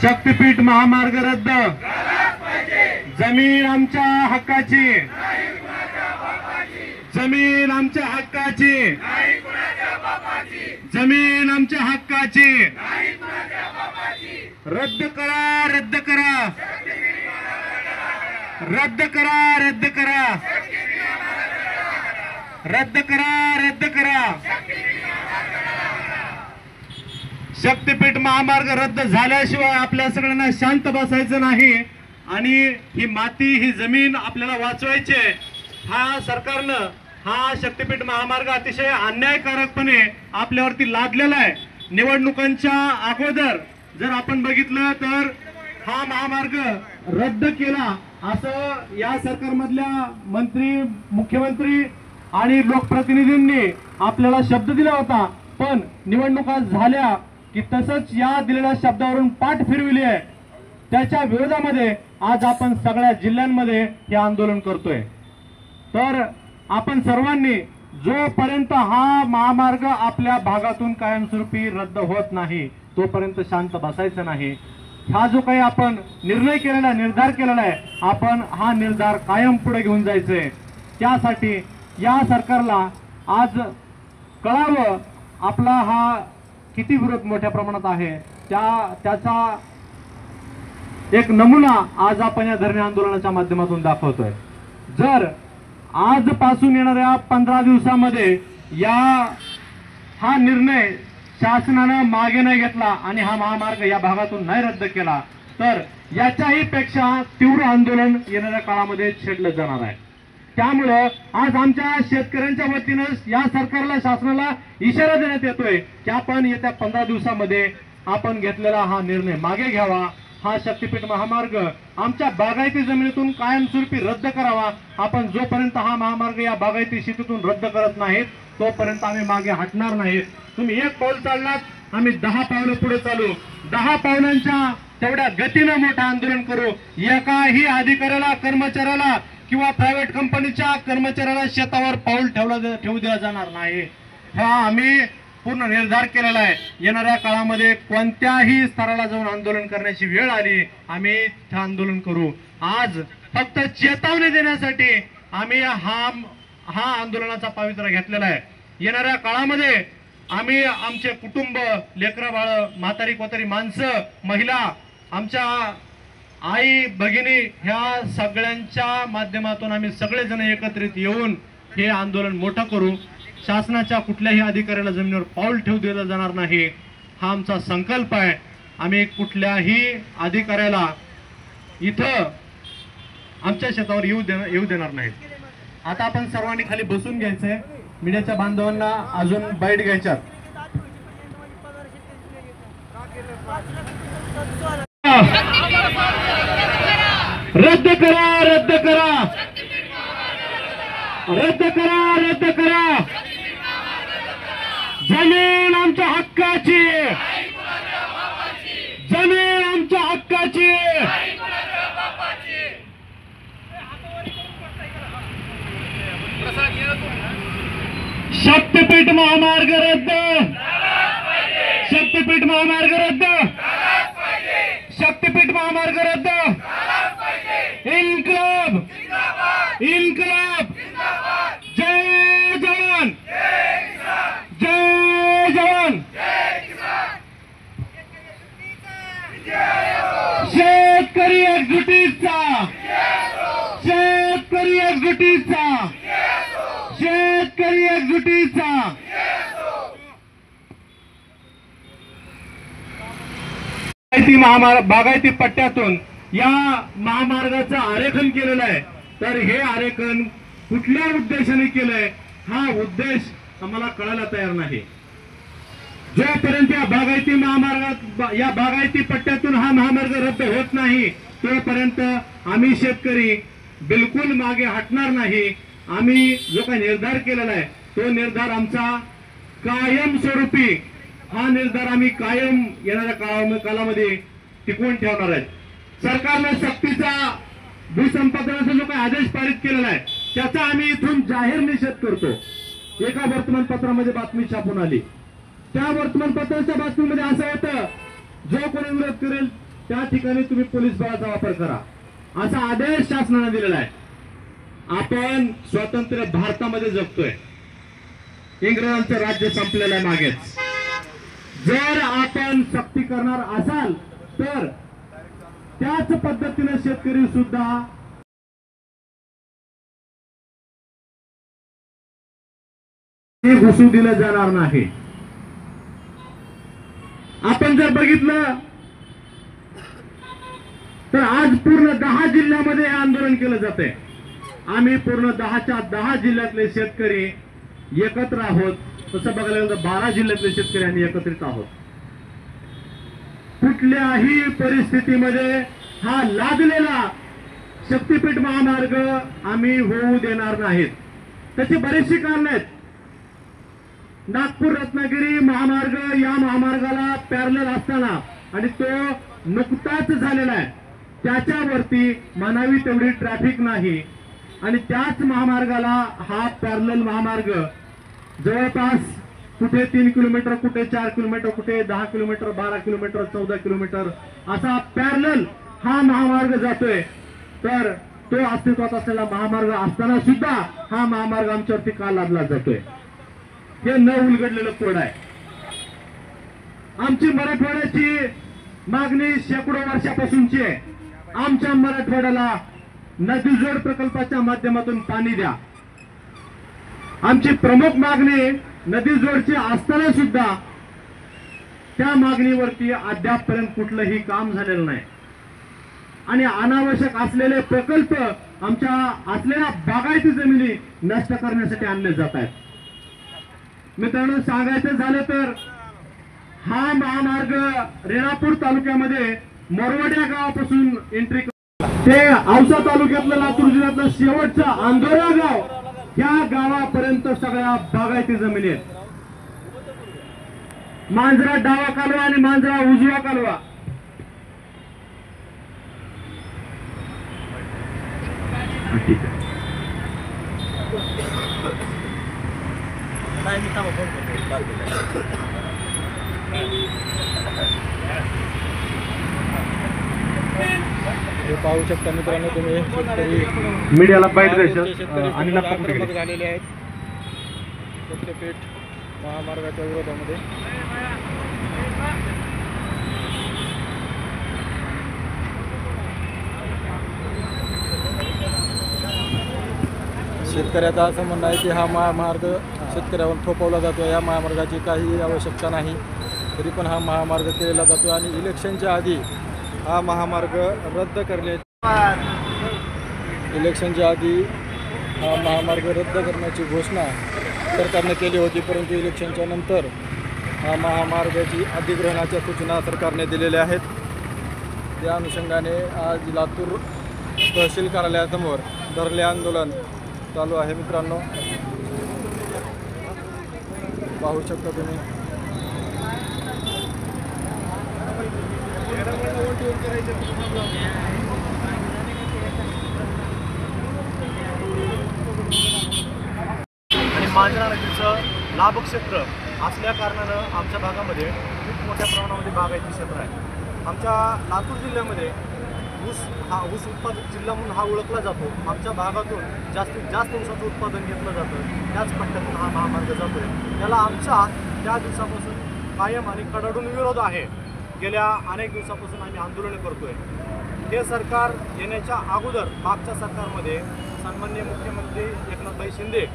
शक्तीपीठ महामार्ग रद्द, जमीन आमच्या हक्काची, जमीन आमच्या हक्काची, जमीन आमच्या हक्काची, रद्द करा, रद्द करा, रद्द करा, रद्द करा, रद्द करा, रद्द करा। शक्तीपीठ महामार्ग रद्द झाल्याशिवाय आपल्या सगळ्यांना शांत बसायचं नाही आणि ही माती, ही जमीन आपल्याला वाचवायची आहे। हा सरकारनं हा शक्तीपीठ महामार्ग अतिशय अन्यायकारकपणे आपल्यावरती लादलेला आहे। निवडणुकांच्या अगोदर जर आपण बघितलं तर हा महामार्ग रद्द केला असं या सरकारमधल्या मंत्री, मुख्यमंत्री आणि लोकप्रतिनिधींनी आपल्याला शब्द दिला होता, पण निवडणुका झाल्या की तसंच या दिलेल्या शब्दावरून पाठ फिरविली आहे। त्याच्या विरोधामध्ये आज आपण सगळ्या जिल्ह्यांमध्ये हे आंदोलन करतोय। तर आपण सर्वांनी जोपर्यंत हा महामार्ग आपल्या भागातून कायमस्वरूपी रद्द होत नाही तोपर्यंत शांत बसायचं नाही। हा जो काही आपण निर्णय केलेला, निर्धार केलेला आहे, आपण हा निर्धार कायम पुढे घेऊन जायचंय। त्यासाठी या सरकारला आज कळावं आपला हा किती विरोध मोठ्या प्रमाणात आहे, त्याचा एक नमुना आज आपण या धरणे आंदोलनाच्या माध्यमातून दाखवतोय। जर आजपासून येणाऱ्या 15 दिवसामध्ये हा निर्णय शासनानं मागे नाही घेतला आणि हा महामार्ग या भागातून नाही रद्द केला तर याच्याही पेक्षा तीव्र आंदोलन येणाऱ्या काळामध्ये छेडलं जाणार आहे। त्यामुळे आज आमच्या शेतकऱ्यांच्या वतीनं या सरकारला, शासनाला इशारा देण्यात येतोय की आपण येत्या 15 दिवसामध्ये आपण घेतलेला हा निर्णय मागे घ्यावा, हा शक्तीपीठ महामार्ग आमच्या बागायती जमिनीतून कायमस्वरूपी रद्द करावा। आपण जोपर्यंत हा महामार्ग या बागायती शेतीतून रद्द करत नाहीत तोपर्यंत आम्ही मागे हटणार नाहीत। तुम्ही एक पाऊल चाललात, आम्ही 10 पावलं पुढे चालू, 10 पावलांच्या तेवढ्या गतीनं मोठं आंदोलन करू। एकाही अधिकाऱ्याला, कर्मचाऱ्याला किंवा प्रायव्हेट कंपनीच्या कर्मचाऱ्याला शेतावर पाऊल ठेवू दिला जाणार नाही। हा आम्ही पूर्ण निर्धार केलेला आहे। येणाऱ्या काळामध्ये कोणत्याही स्तराला जाऊन आंदोलन करण्याची वेळ आली, आम्ही आंदोलन करू। आज फक्त चेतावणी देण्यासाठी आम्ही हा आंदोलनाचा पवित्रा घेतलेला आहे। येणाऱ्या काळामध्ये आम्ही आमचे कुटुंब, लेकरं बाळ, म्हातारी कोतारी माणसं, महिला, आमच्या आई भगिनी ह्या सगळ्यांच्या माध्यमातून आम्ही सगळेजण एकत्रित येऊन हे आंदोलन मोठं करू। शासनाच्या कुठल्याही अधिकाऱ्याला जमिनीवर पाऊल ठेवू दिलं जाणार नाही, हा आमचा संकल्प आहे। आम्ही कुठल्याही अधिकाऱ्याला इथं आमच्या शेतावर येऊ देणार नाही। आता आपण सर्वांनी खाली बसून घ्यायचंय, मीडियाच्या बांधवांना अजून बाईट घ्यायच्यात। रद्द करा, रद्द करा, रद्द करा, रद्द करा, जमीन आमच्या हक्काची, जमीन आमच्या हक्काची, शक्तीपीठ महामार्ग रद्द, शक्तीपीठ महामार्ग रद्द, शक्तीपीठ महामार्ग रद्द, इन्कलाब, इन्कलाब, जय जवान, जय जवान, शेतकरी एकजुटीचा, शेतकरी एकजुटीचा, शेतकरी एकजुटीचा। बागायती पट्ट्यातून या महामार्गाचं आरेखन केलेलं आहे। तर हे आरेखन कुठल्या उद्देशाने केलंय हा उद्देश आम्हाला कळायला तयार नाही। जोपर्यंत या बागायती महामार्गात, या बागायती पट्ट्यातून हा महामार्ग रद्द होत नाही तोपर्यंत आम्ही शेतकरी बिलकुल मागे हटणार नाही। आम्ही जो काही निर्धार केलेला आहे तो निर्धार आमचा कायमस्वरूपी, हा निर्धार आम्ही कायम येणाऱ्या कालामध्ये टिकवून ठेवणार आहे। सरकारने सक्तीचा भूसंपादनाचा जो काही आदेश पारित केलेला आहे त्याचा आम्ही इथून जाहीर निषेध करतो। एका वर्तमानपत्रामध्ये बातमी छापून आली, त्या वर्तमानपत्राच्या बातमीमध्ये असं होतं, जो कोणी विरोध करेल त्या ठिकाणी तुम्ही पोलीस बळाचा वापर करा, असा आदेश शासनाने दिलेला आहे. आपण स्वतंत्र भारतामध्ये जगतोय. इंग्रजांचं राज्य संपलेलं आहे मागेच. जर आपण सक्ती करणार असाल तर त्याच पद्धतीने शेतकरी सुद्धा हे घुसू दिलं जाणार नाही. आपण जर बघितलं तर आज पूर्ण 10 जिल्ह्यामध्ये हे आंदोलन केलं जातंय. आम्ही पूर्ण 10च्या 10 जिल्ह्यातले शेतकरी एकत्र आहोत. तसं बघायला गेलं तर 12 जिल्ह्यातले शेतकरी आम्ही एकत्रित आहोत. कुठल्याही परिस्थितीमध्ये हा लादलेला शक्तीपीठ महामार्ग आम्ही होऊ देणार नाहीत. त्याची बरीचशी कारणं आहेत. नागपूर रत्नागिरी महामार्ग या महामार्गाला पॅरलल असताना आणि तो नुकताच झालेला आहे, त्याच्यावरती म्हणावी तेवढी ट्रॅफिक नाही आणि त्याच महामार्गाला हा पॅरलल महामार्ग जवळपास कुठे 3 किलोमीटर, कुठे 4 किलोमीटर, कुठे 10 किलोमीटर, 12 किलोमीटर, 14 किलोमीटर असा पॅरलल हा महामार्ग जातोय. तर तो अस्तित्वात असलेला महामार्ग असताना सुद्धा हा महामार्ग आमच्यावरती का लादला जातोय? हे न उलगडलेलं कोड आहे. आमची मराठवाड्याची मागणी शेकडो वर्षापासूनची आहे. आमच्या मराठवाड्याला नदीजोड प्रकल्पाच्या माध्यमातून पाणी द्या. आमची प्रमुख मागणी नदीजोडची असताना सुद्धा त्या मागणीवरती अद्यापपर्यंत कुठलंही काम झालेलं नाही आणि अनावश्यक असलेले प्रकल्प आमच्या असलेल्या बागायती जमिनी नष्ट करण्यासाठी आणले जात आहेत. मित्रांनो, सांगायचं झालं तर हा महामार्ग रेणापूर तालुक्यामध्ये मोरवड्या गावापासून एंट्री ते औसा तालुक्यातलं लातूर जिल्ह्यातलं शेवटचं अंधोरा गाव या गावापर्यंत सगळ्या बागायती जमिनी आहेत. मांजरा डावा कालवा आणि मांजरा उजवा कालवा ठीक आहे. हे पाहू शकता मित्रांनो तुम्ही, शेतकरी मीडियाला बाईट आणि द्यायचं झालेले आहेत शक्तीपीठ महामार्गाच्या विरोधामध्ये. शेतकऱ्याचं असं म्हणणं आहे की हा महामार्ग शेतकऱ्यावर थोपवला जातो. या महामार्गाची काही आवश्यकता नाही, तरी पण हा महामार्ग केलेला जातो आणि इलेक्शनच्या आधी हा महामार्ग रद्द इलेक्शनच्या आधी हा महामार्ग रद्द करण्याची घोषणा सरकारने केली होती, परंतु इलेक्शनच्या नंतर हा महामार्गाची अधिग्रहणाच्या सूचना सरकारने दिलेल्या आहेत. त्या अनुषंगाने आज लातूर तहसील कार्यालयासमोर धरणे आंदोलन चालू आहे. मित्रांनो पाहू शकता तुम्ही. आणि मांजरा नदीचं लाभक्षेत्र असल्या कारणानं आमच्या भागामध्ये खूप मोठ्या प्रमाणामध्ये बागायती क्षेत्र आहे. आमच्या लातूर जिल्ह्यामध्ये ऊस उत्पादक जिल्हा म्हणून हा ओळखला जातो. आमच्या भागातून जास्तीत जास्त ऊसाचं उत्पादन घेतलं जातं. त्याच पट्ट्यातून हा महामार्ग जातो आहे. त्याला आमचा त्या दिवसापासून कायम आणि कडाडून विरोध आहे. गेल्या अनेक दिवसापासून आम्ही आंदोलन करतोय. हे सरकार येण्याच्या अगोदर मागच्या सरकारमध्ये सन्माननीय मुख्यमंत्री एकनाथभाई शिंदे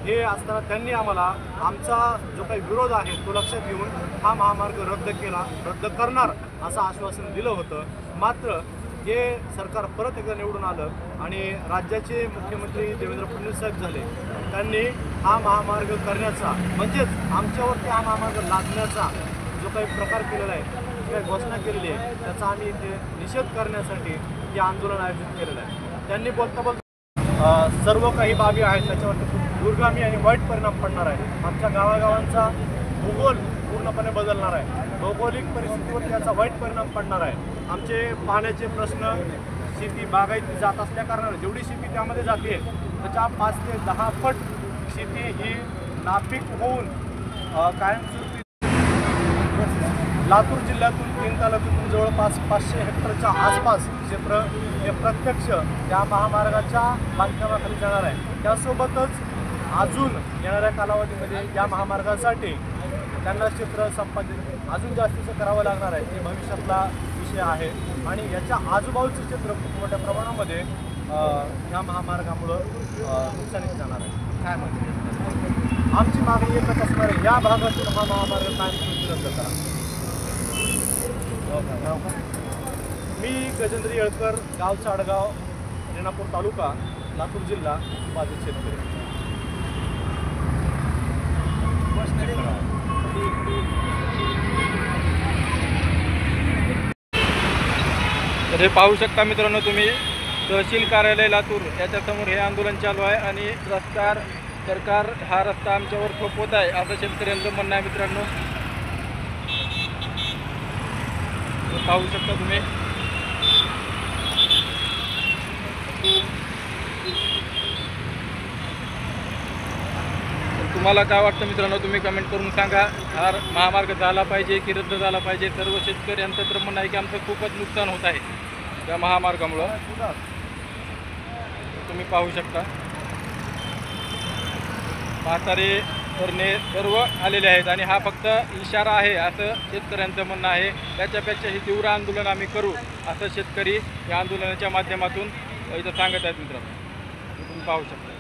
हे असताना त्यांनी आम्हाला आमचा जो काही विरोध आहे तो लक्षात घेऊन हा महामार्ग रद्द करणार असं आश्वासन दिलं होतं. मात्र हे सरकार परत एकदा निवडून आलं आणि राज्याचे मुख्यमंत्री देवेंद्र फडणवीस साहेब झाले. त्यांनी हा महामार्ग करण्याचा म्हणजेच आमच्यावरती हा महामार्ग लादण्याचा जो काही प्रकार केलेला आहे, जी काही घोषणा केलेली आहे, त्याचा आम्ही इथे निषेध करण्यासाठी हे आंदोलन आयोजित केलेलं आहे. त्यांनी बोलता सर्व काही बाबी आहेत त्याच्यावरती खूप दूरगामी आणि वाईट परिणाम पडणार आहे. आमच्या गावागावांचा भूगोल पूर्णपणे बदलणार आहे. भौगोलिक परिस्थितीवर याचा वाईट परिणाम पडणार आहे. आमचे पाण्याचे प्रश्न, शेती बागायती जात असल्या कारणाने जेवढी शेती त्यामध्ये जाते त्याच्या 5 ते 10 पट शेती ही नापीक होऊन कायमस्वरूपी लातूर जिल्ह्यातून 3 तालुक्यातून जवळपास 500 हेक्टरच्या आसपास क्षेत्र हे प्रत्यक्ष या महामार्गाच्या बांधकामाखाली जाणार आहे. त्यासोबतच अजून येणाऱ्या कालावधीमध्ये या महामार्गासाठी त्यांना क्षेत्र संपादित अजून जास्तीचं करावं लागणार आहे. ते भविष्यातला विषय आहे आणि याच्या आजूबाजूचं क्षेत्र खूप मोठ्या प्रमाणामध्ये या महामार्गामुळं नुकसानीत जाणार आहे. काय म्हणते आमची मागणी एकच असणार आहे, या भागातून हा महामार्ग कायमस्वरूपी रद्द करा. मी गजेंद्र येळकर, गाव चाडगाव, रेणापूर तालुका, लातूर जिल्हा, बाधित शेतकरी. तर हे पाहू शकता मित्रांनो तुम्ही, तहसील कार्यालय लातूर याच्यासमोर हे आंदोलन चालू आहे आणि सरकार हा रस्ता आमच्यावर थोपवत आहे असं शेतकऱ्यांचं म्हणणं आहे मित्रांनो. पाहू शकता तुम्ही. तुम्हाला काय वाटतं मित्रांनो, तुम्ही कमेंट करून सांगा. हा महामार्ग झाला पाहिजे की रद्द झाला पाहिजे. सर्व शेतकऱ्यांचं तर म्हणणं आहे की आमचं खूपच नुकसान होत आहे त्या महामार्गामुळं. तुम्ही पाहू शकता म्हातारे तरणे सर्व आलेले आहेत आणि हा फक्त इशारा आहे असं शेतकऱ्यांचं म्हणणं आहे. त्याच्यापेक्षा ही तीव्र आंदोलन आम्ही करू असं शेतकरी या आंदोलनाच्या माध्यमातून इथं सांगत आहेत मित्रांनो. तुम्ही पाहू शकता.